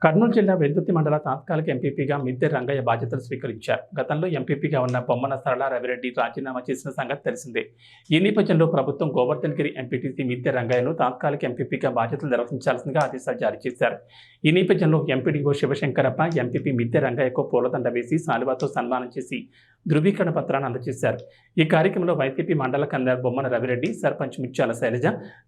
కర్నూలు జిల్లా వెల్దుర్తి మండల తాత్కాలిక ఎంపీపీగా మిద్దె రంగయ్య బాధ్యతలు స్వీకరించారు. గతంలో ఎంపీపీగా ఉన్న బొమ్మన సరళ రవిరెడ్డి రాజీనామా చేసిన సంగతి తెలిసిందే. ఈ నేపథ్యంలో ప్రభుత్వం గోవర్ధన్గిరి ఎంపీటీసీ మిద్దె రంగయ్యను తాత్కాలిక ఎంపీపీగా బాధ్యతలు నిర్వహించాల్సిందిగా ఆదేశాలు జారీ చేశారు. ఈ నేపథ్యంలో ఎంపీడీఓ శివశంకరప్ప ఎంపీపీ మిద్దె రంగయ్యకు పూలదండ వేసి శాలువాతో సన్మానం చేసి ధృవీకరణ పత్రాన్ని అందజేశారు. ఈ కార్యక్రమంలో వైసీపీ మండల కన్వీనర్ బొమ్మన రవిరెడ్డి, సర్పంచ్ ముత్యాల శైలజ,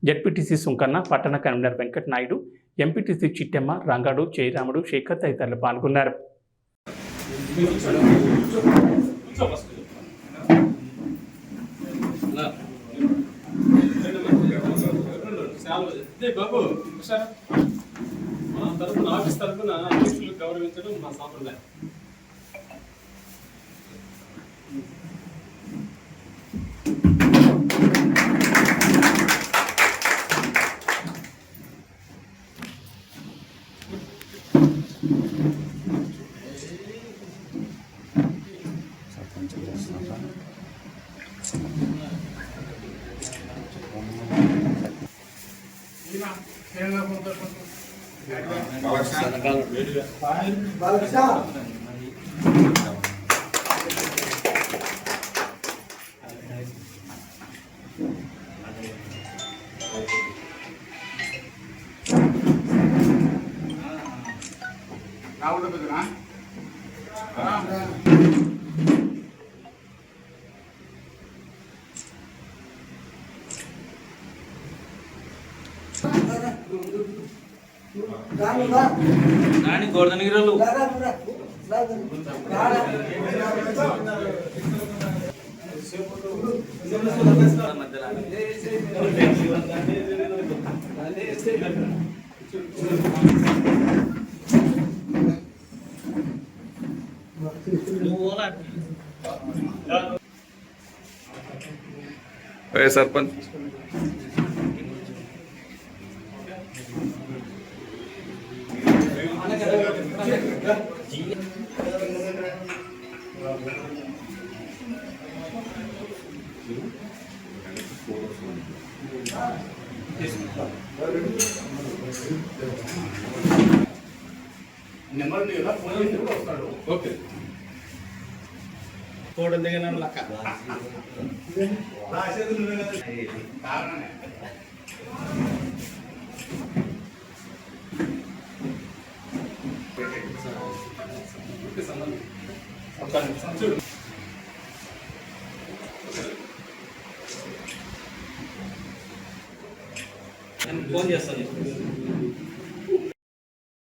జెడ్పీటీసీ సుంకన్న, పట్టణ కన్వీనర్ వెంకట నాయుడు, ఎంపీటీసీ చిట్టెమ్మ, రంగాడు, జయరాముడు, శేఖర్ తదితరులు పాల్గొన్నారు. గౌరవించడం మా సాంప్రదాయం. నాని గోర్ధనగిరిలో सरपंच నెంబర్ లేదా ఫోన్ చేసి వస్తాడు. ఓకే కోడలు దిగిన లక్క కారణమే ఫోన్ చేస్తాను.